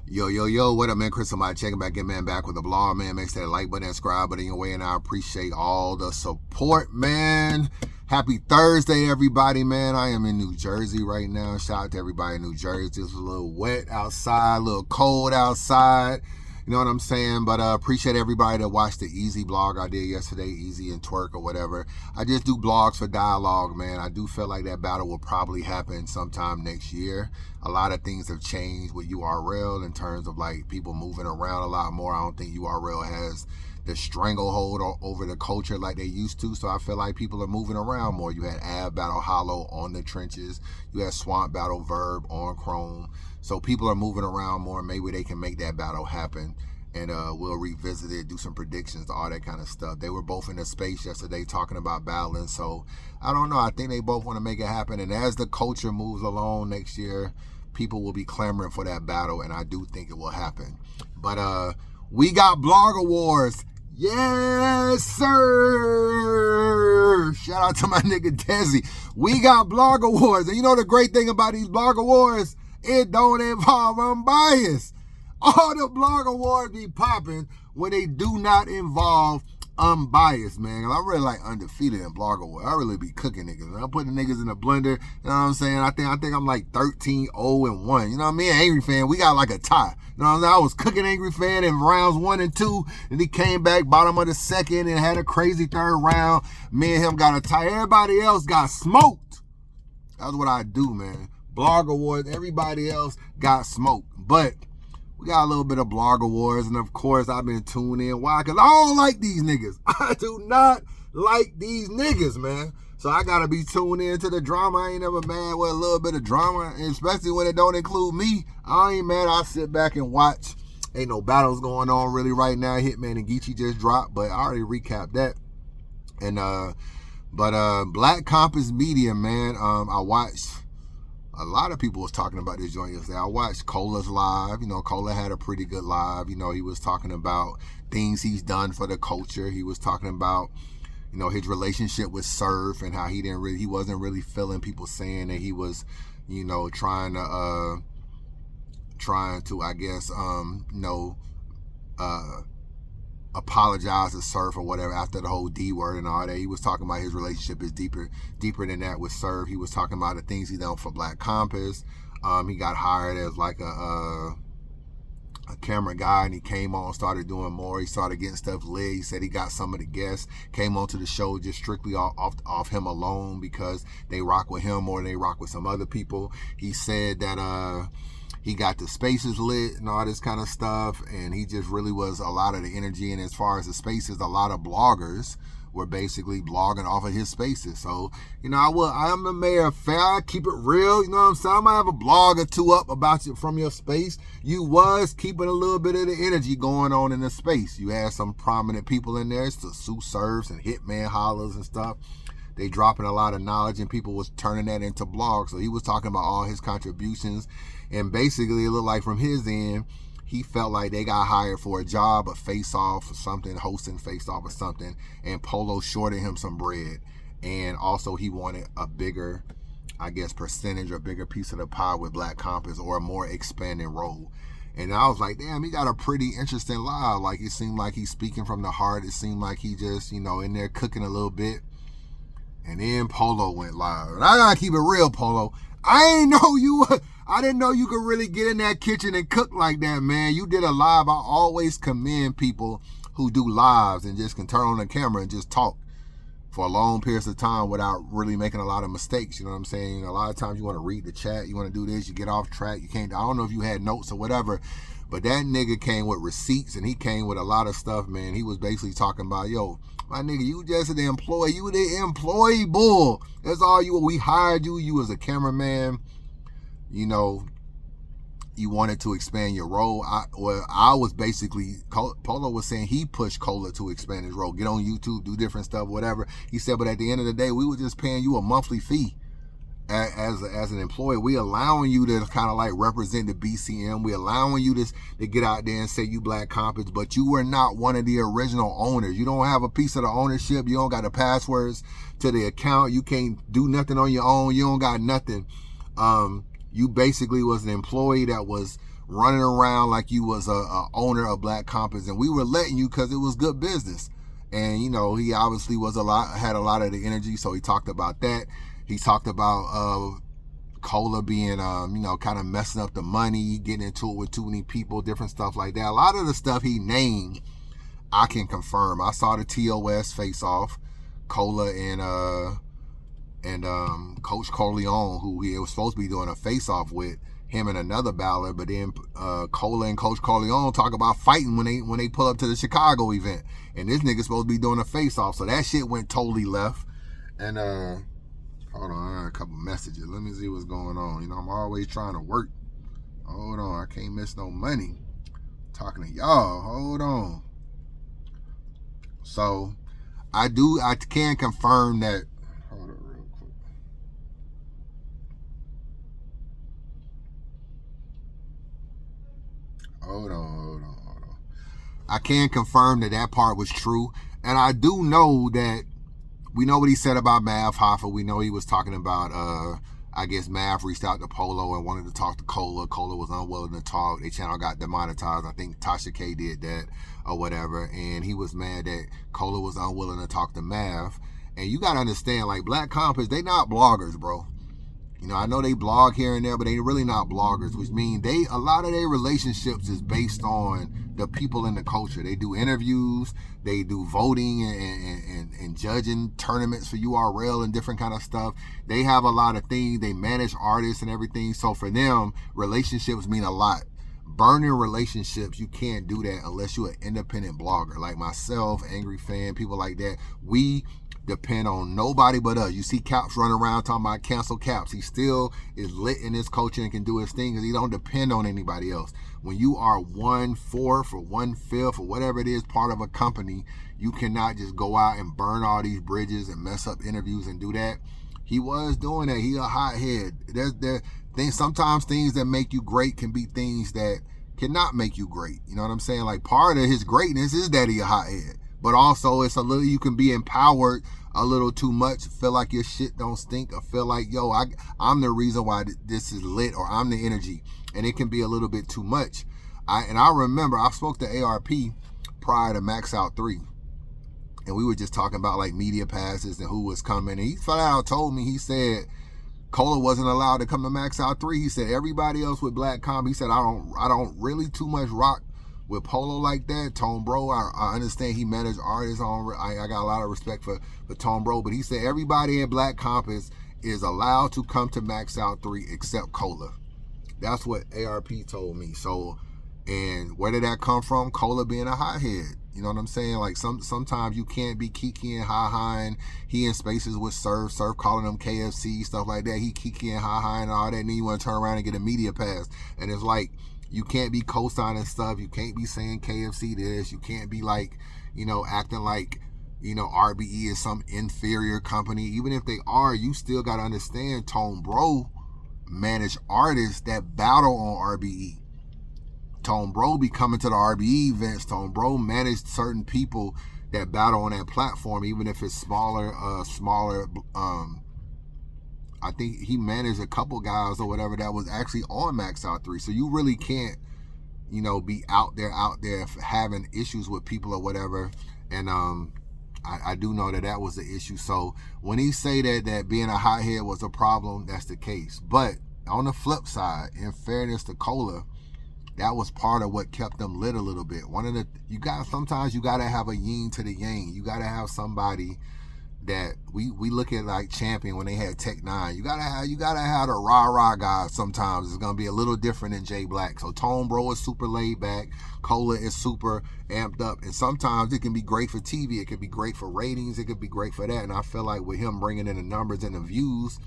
Yo, what up, man? Chris, somebody checking back in, man, back with the blog, man. Make sure that like button and subscribe button your way, and I appreciate all the support, man. Happy Thursday, everybody, man. I am in New Jersey right now. Shout out to everybody in New Jersey. It's a little wet outside, a little cold outside. You know what I'm saying? But appreciate everybody that watched the Easy blog I did yesterday, Easy and Twerk or whatever. I just do blogs for dialogue, man. I do feel like that battle will probably happen sometime next year. A lot of things have changed with URL in terms of like people moving around a lot more. I don't think URL has the stranglehold over the culture like they used to. So I feel like people are moving around more. You had Ab Battle Hollow on the trenches. You had Swamp Battle Verb on Chrome. So people are moving around more. Maybe they can make that battle happen. And we'll revisit it, do some predictions, all that kind of stuff. They were both in the space yesterday talking about battling. So I don't know. I think they both want to make it happen. And as the culture moves along next year, people will be clamoring for that battle. And I do think it will happen. But we got Blog Awards. Yes, sir. Shout out to my nigga Desi. We got Blog Awards. And you know the great thing about these Blog Awards? It don't involve unbiased. All the Blog Awards be popping when they do not involve unbiased, man. I really like undefeated in Blog Awards. I really be cooking niggas. I'm putting niggas in the blender. You know what I'm saying? I think I'm like 13-0-1. You know what I mean? Angry Fan, we got like a tie. You know what I'm saying? I was cooking Angry Fan in rounds 1 and 2, and he came back bottom of the second and had a crazy third round. Me and him got a tie. Everybody else got smoked. That's what I do, man. Blog Awards, everybody else got smoked. But we got a little bit of Blog Awards, and of course, I've been tuning in. Why? Because I don't like these niggas. I do not like these niggas, man. So I got to be tuned in to the drama. I ain't never mad with a little bit of drama, and especially when it don't include me. I ain't mad. I sit back and watch. Ain't no battles going on really right now. Hitman and Geechee just dropped, but I already recapped that. And Black Compass Media, man. I watched. A lot of people was talking about this joint yesterday. I watched Cola's live. You know, Cola had a pretty good live. You know, he was talking about things he's done for the culture. He was talking about, you know, his relationship with Surf and how he wasn't really feeling people saying that he was, you know, trying to, I guess, apologize to Surf or whatever after the whole D word and all that. He was talking about his relationship is deeper than that with Surf. He was talking about the things he done for Black Compass. He got hired as like a camera guy, and he came on, started doing more. He started getting stuff lit. He said he got some of the guests came onto the show just strictly off him alone because they rock with him more than they rock with some other people. He said that he got the spaces lit and all this kind of stuff, and he just really was a lot of the energy. And as far as the spaces, a lot of bloggers were basically blogging off of his spaces. So, you know, I am the mayor of fair. I keep it real. You know what I'm saying? I might have a blog or two up about you from your space. You was keeping a little bit of the energy going on in the space. You had some prominent people in there, so Sue Serves and Hitman Hollers and stuff. They dropping a lot of knowledge, and people was turning that into blogs. So he was talking about all his contributions, and basically it looked like from his end, he felt like they got hired for a job, a face-off or something, hosting face-off or something, and Polo shorted him some bread. And also he wanted a bigger, I guess, percentage or bigger piece of the pie with Black Compass, or a more expanding role. And I was like, damn, he got a pretty interesting live. Like, it seemed like he's speaking from the heart. It seemed like he just, you know, in there cooking a little bit. And then Polo went live. And I gotta keep it real, Polo. I didn't know you could really get in that kitchen and cook like that, man. You did a live. I always commend people who do lives and just can turn on the camera and just talk for long periods of time without really making a lot of mistakes. You know what I'm saying? A lot of times you want to read the chat, you want to do this, you get off track, you can't. I don't know if you had notes or whatever, but that nigga came with receipts, and he came with a lot of stuff, man. He was basically talking about, yo, my nigga, you just the employee. You the employee bull. That's all you. We hired you. You was a cameraman. You know, you wanted to expand your role. I was basically, Polo was saying he pushed Cola to expand his role. Get on YouTube, do different stuff, whatever. He said, but at the end of the day, we were just paying you a monthly fee. As an employee, we allowing you to kind of like represent the BCM. We allowing you to get out there and say you Black Compass, but you were not one of the original owners. You don't have a piece of the ownership. You don't got the passwords to the account. You can't do nothing on your own. You don't got nothing. You basically was an employee that was running around like you was a owner of Black Compass, and we were letting you because it was good business. And you know, he obviously had a lot of the energy, so he talked about that. He talked about Cola being, you know, kind of messing up the money, getting into it with too many people, different stuff like that. A lot of the stuff he named, I can confirm. I saw the TOS face off, Cola and Coach Corleone, who he was supposed to be doing a face off with, him and another battler, but then Cola and Coach Corleone talk about fighting when they pull up to the Chicago event, and this nigga's supposed to be doing a face off, so that shit went totally left. And hold on, I got a couple messages. Let me see what's going on. You know, I'm always trying to work. Hold on, I can't miss no money. Talking to y'all. Hold on. So, I can confirm that. Hold on real quick. Hold on. I can confirm that part was true. And I do know that we know what he said about Mav Hoffa. We know he was talking about, I guess Mav reached out to Polo and wanted to talk to Cola. Cola was unwilling to talk. Their channel got demonetized. I think Tasha K did that or whatever. And he was mad that Cola was unwilling to talk to Mav. And you got to understand, like, Black Compass, they not bloggers, bro. You know, I know they blog here and there, but they really not bloggers, which means a lot of their relationships is based on the people in the culture. They do interviews, they do voting and judging tournaments for URL and different kind of stuff. They have a lot of things. They manage artists and everything. So for them, relationships mean a lot. Burning relationships, you can't do that unless you're an independent blogger like myself, Angry Fan, people like that. We depend on nobody but us. You see Caps running around talking about cancel Caps. He still is lit in his culture and can do his thing because he don't depend on anybody else. When you are 1/4 or 1/5 or whatever it is, part of a company, you cannot just go out and burn all these bridges and mess up interviews and do that. He was doing that. He a hothead. Sometimes things that make you great can be things that cannot make you great. You know what I'm saying? Like, part of his greatness is that he a hothead. But also, it's a little, you can be empowered a little too much, feel like your shit don't stink, or feel like, yo, I'm the reason why this is lit, or I'm the energy. And it can be a little bit too much. I remember I spoke to ARP prior to Max Out 3. And we were just talking about like media passes and who was coming. And he flat out told me, he said, Cola wasn't allowed to come to Max Out 3. He said, everybody else with Black Comp, he said, I don't really too much rock with Polo like that. Tone Bro, I understand he managed artists on. I got a lot of respect for Tone Bro, but he said everybody in Black Compass is allowed to come to Max Out 3 except Cola. That's what ARP told me. So, and where did that come from? Cola being a hothead. You know what I'm saying? Like, sometimes you can't be kiki and ha-ha-ing. He in spaces with Surf calling them KFC, stuff like that. He kiki and ha-ha and all that, and then you want to turn around and get a media pass. And it's like, you can't be co-signing stuff. You can't be saying KFC this. You can't be like, you know, acting like, you know, RBE is some inferior company. Even if they are, you still got to understand Tone Bro manage artists that battle on RBE. Tone Bro be coming to the RBE events. Tone Bro managed certain people that battle on that platform, even if it's smaller. I think he managed a couple guys or whatever that was actually on Max Out 3. So you really can't, you know, be out there having issues with people or whatever. And I do know that was the issue. So when he say that being a hothead was a problem, that's the case. But on the flip side, in fairness to Cola, that was part of what kept them lit a little bit. Sometimes you gotta have a yin to the yang. You gotta have somebody that we look at like Champion when they had Tech 9. You gotta have the rah-rah guys sometimes. It's gonna be a little different than Jay Black. So Tone Bro is super laid back. Cola is super amped up. And sometimes it can be great for TV. It can be great for ratings. It could be great for that. And I feel like with him bringing in the numbers and the views,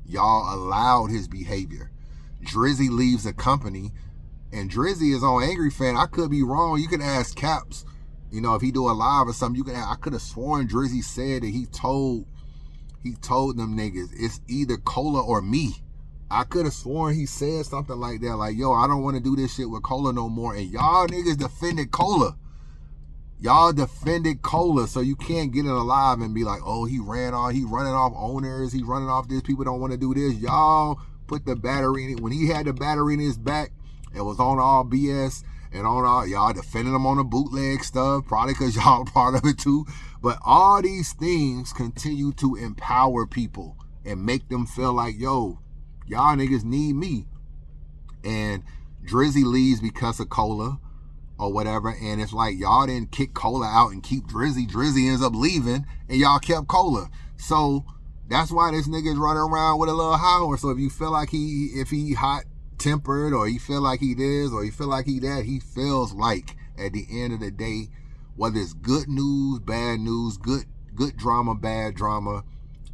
y'all allowed his behavior. Drizzy leaves the company, and Drizzy is on Angry Fan. I could be wrong. You can ask Caps. You know, if he do a live or something, I could have sworn Drizzy said that he told them niggas, it's either Cola or me. I could have sworn he said something like that, like, yo, I don't want to do this shit with Cola no more. And y'all niggas defended Cola. Y'all defended Cola, so you can't get in a live and be like, oh, he running off owners, he running off this, people don't want to do this. Y'all put the battery in it. When he had the battery in his back, It was on all BS and on all, y'all defending them on the bootleg stuff, probably because y'all part of it too. But all these things continue to empower people and make them feel like, yo, y'all niggas need me. And Drizzy leaves because of Cola or whatever, and it's like y'all didn't kick Cola out and keep Drizzy. Drizzy ends up leaving, and y'all kept Cola. So that's why this nigga's running around with a little holler. So if you feel like if he hot tempered, or he feel like he this, or he feel like he that, he feels like at the end of the day, whether it's good news, bad news, good drama, bad drama,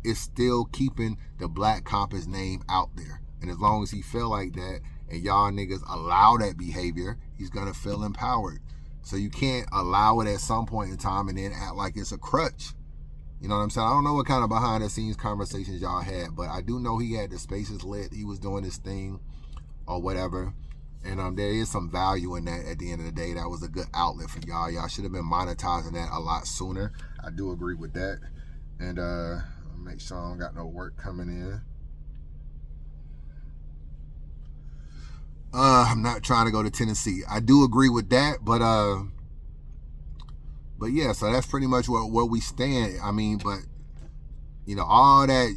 it's still keeping the Black Compass name out there. And as long as he feel like that, and y'all niggas allow that behavior, he's gonna feel empowered. So you can't allow it at some point in time and then act like it's a crutch. You know what I'm saying? I don't know what kind of behind the scenes conversations y'all had, but I do know he had the spaces lit. He was doing his thing or whatever. And there is some value in that at the end of the day. That was a good outlet for y'all. Y'all should have been monetizing that a lot sooner. I do agree with that. And make sure I don't got no work coming in. I'm not trying to go to Tennessee. I do agree with that, but yeah, so that's pretty much where we stand. I mean, but you know, all that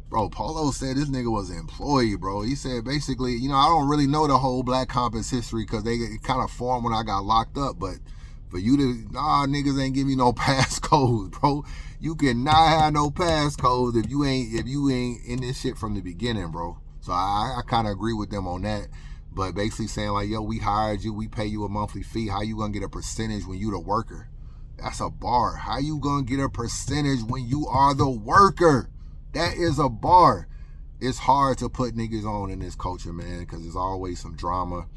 bro, Polo said this nigga was an employee, bro. He said basically, you know, I don't really know the whole Black Compass history because they kind of formed when I got locked up, but for you to, niggas ain't give me no passcodes, bro. You cannot have no passcodes if you ain't in this shit from the beginning, bro. So I kind of agree with them on that. But basically saying like, yo, we hired you, we pay you a monthly fee. How you gonna get a percentage when you the worker? That's a bar. How you gonna get a percentage when you are the worker? That is a bar. It's hard to put niggas on in this culture, man, because there's always some drama.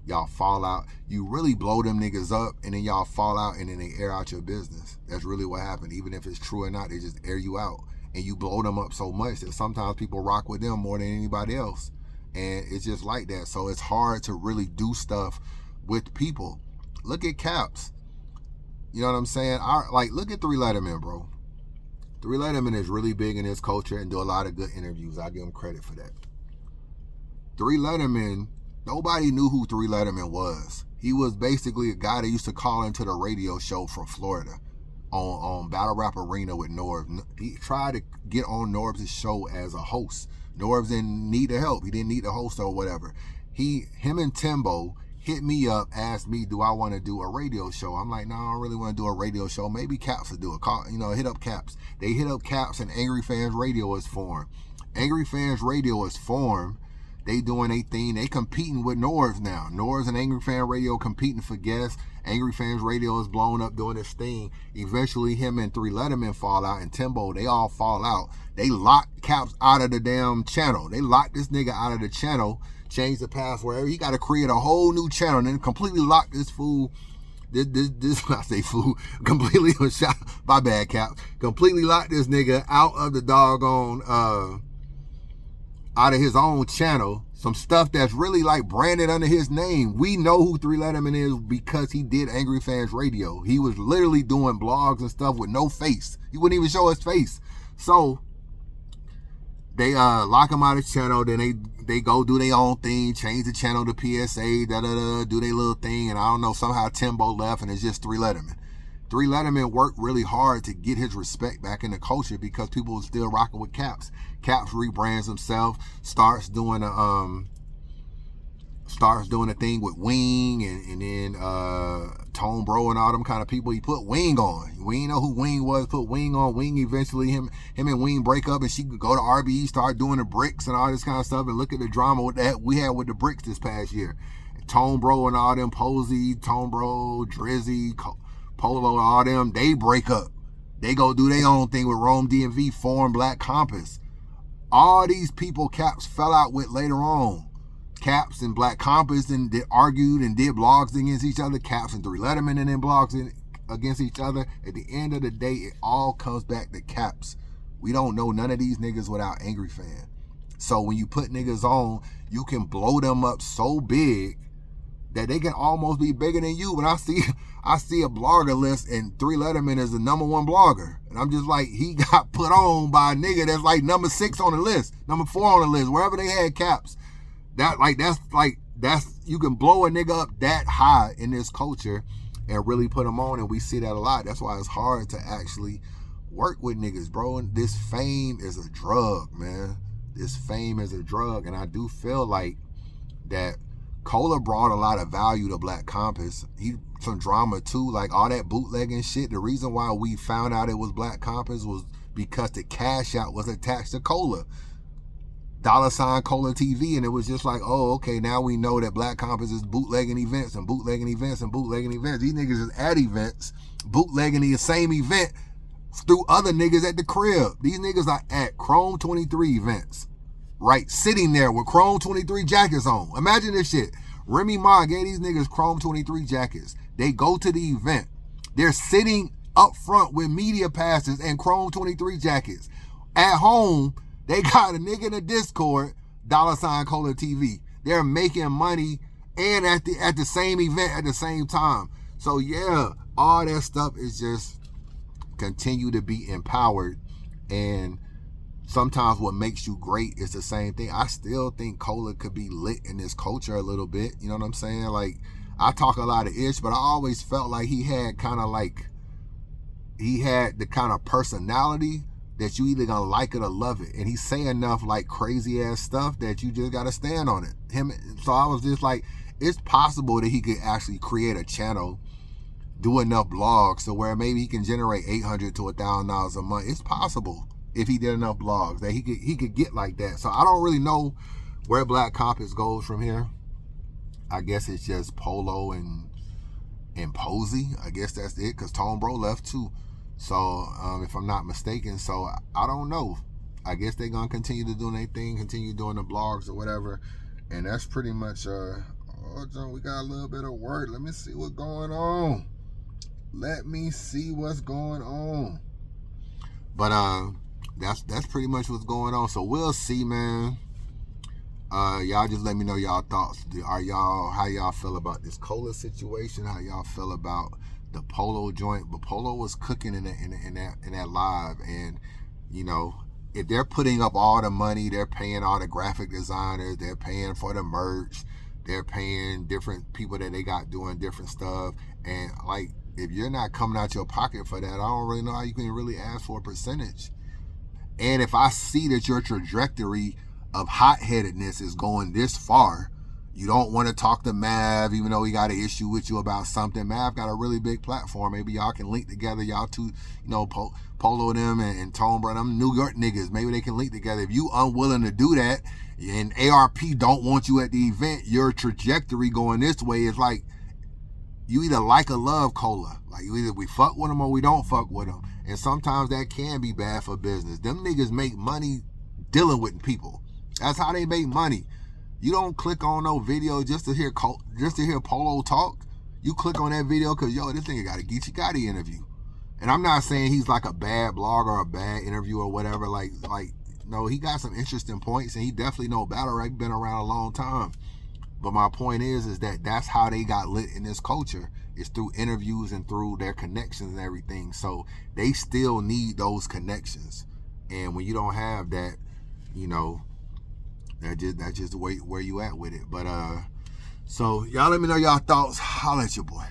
Y'all fall out. You really blow them niggas up, and then y'all fall out, and then they air out your business. That's really what happened. Even if it's true or not, they just air you out. And you blow them up so much that sometimes people rock with them more than anybody else. And it's just like that. So it's hard to really do stuff with people. Look at Caps. You know what I'm saying? Look at 3 Letterman, bro. 3 Letterman is really big in his culture and do a lot of good interviews. I give him credit for that. 3 Letterman, nobody knew who 3 Letterman was. He was basically a guy that used to call into the radio show from Florida on Battle Rap Arena with Norbs. He tried to get on Norbs' show as a host. Norbs didn't need the help. He didn't need the host or whatever. Him and Timbo hit me up, asked me, do I want to do a radio show? I'm like, no, I don't really want to do a radio show. Maybe Caps will do it. Call, hit up Caps. They hit up Caps and Angry Fans Radio is formed. Angry Fans Radio is formed. They doing a thing. They competing with Norbs now. Norbs and Angry Fan Radio competing for guests. Angry Fans Radio is blown up doing this thing. Eventually, him and 3 Letterman fall out, and Timbo, they all fall out. They locked Caps out of the damn channel. They locked this nigga out of the channel, changed the password. He got to create a whole new channel, and then completely lock this fool. I say fool. Completely shot. My bad, Caps. Completely locked this nigga out of the doggone. Out of his own channel, some stuff that's really like branded under his name. We know who 3 Letterman is because he did Angry Fans Radio. He was literally doing blogs and stuff with no face. He wouldn't even show his face. So they lock him out of the channel. Then they go do their own thing, change the channel to PSA, do their little thing. And I don't know, somehow Timbo left and it's just 3 Letterman. 3 Letterman worked really hard to get his respect back in the culture because people were still rocking with Caps. Caps rebrands himself, starts doing a thing with Wing and then Tone Bro and all them kind of people. He put Wing on. We didn't know who Wing was. Put Wing on. Wing eventually him and Wing break up, and she could go to RBE, start doing the bricks and all this kind of stuff. And look at the drama with that we had with the bricks this past year. Tone Bro and all them, Posey, Tone Bro, Drizzy, Polo, all them, they break up. They go do their own thing with Rome DMV, form Black Compass. All these people Caps fell out with later on. Caps and Black Compass and argued and did blogs against each other. Caps and 3 Letterman and then blogs against each other. At the end of the day, it all comes back to Caps. We don't know none of these niggas without Angry Fan. So when you put niggas on, you can blow them up so big that they can almost be bigger than you. When I see a blogger list and 3 Letterman is the number 1 blogger, and I'm just like, he got put on by a nigga that's like number 6 on the list, number 4 on the list, wherever they had Caps. That's you can blow a nigga up that high in this culture and really put them on, and we see that a lot. That's why it's hard to actually work with niggas, bro. And this fame is a drug, man. This fame is a drug, and I do feel like that Cola brought a lot of value to Black Compass. Some drama too, like all that bootlegging shit. The reason why we found out it was Black Compass was because the cash out was attached to Cola. $ Cola TV, and it was just like, oh, okay, now we know that Black Compass is bootlegging events and bootlegging events and bootlegging events. These niggas is at events, bootlegging the same event through other niggas at the crib. These niggas are at Chrome 23 events, right? Sitting there with Chrome 23 jackets on. Imagine this shit. Remy Ma gave these niggas Chrome 23 jackets. They go to the event. They're sitting up front with media passes and Chrome 23 jackets. At home, they got a nigga in the Discord, $ Cola TV. They're making money and at the same event at the same time. So yeah, all that stuff is just continue to be empowered. And sometimes what makes you great is the same thing. I still think Cola could be lit in this culture a little bit. You know what I'm saying? Like, I talk a lot of ish, but I always felt like he had the kind of personality that you either gonna like it or love it. And he say enough like crazy ass stuff that you just gotta stand on it. So I was just like, it's possible that he could actually create a channel, do enough blogs to where maybe he can generate $800 to $1,000 a month. It's possible if he did enough blogs that he could get like that. So I don't really know where Black Compass goes from here. I guess it's just Polo and Posey. I guess that's it, because Tone Bro left too. So if I'm not mistaken, so I don't know. I guess they're gonna continue to do their thing, continue doing the blogs or whatever, and that's pretty much. Oh, John, we got a little bit of work. Let me see what's going on. But that's pretty much what's going on. So we'll see, man. Y'all just let me know y'all thoughts. How y'all feel about this Cola situation? How y'all feel about the Polo joint? But Polo was cooking in that live, and you know, if they're putting up all the money, they're paying all the graphic designers, they're paying for the merch, they're paying different people that they got doing different stuff, and like, if you're not coming out your pocket for that, I don't really know how you can really ask for a percentage. And if I see that your trajectory of hot-headedness is going this far, you don't want to talk to Mav, even though he got an issue with you about something. Mav got a really big platform. Maybe y'all can link together. Y'all two, you know, Polo them and Tone Bro, them New York niggas. Maybe they can link together. If you unwilling to do that and ARP don't want you at the event, your trajectory going this way is like, you either like or love Cola. Like, either we fuck with them or we don't fuck with them. And sometimes that can be bad for business. Them niggas make money dealing with people. That's how they make money. You don't click on no video just to hear Polo talk. You click on that video because, yo, this nigga got a Geechee Gotti interview. And I'm not saying he's like a bad blogger or a bad interviewer or whatever. Like, no, he got some interesting points, and he definitely know battle rap, been around a long time. But my point is that that's how they got lit in this culture. It's through interviews and through their connections and everything. So they still need those connections. And when you don't have that, you know, that's just where you at with it. But so y'all let me know y'all thoughts. Holla at your boy.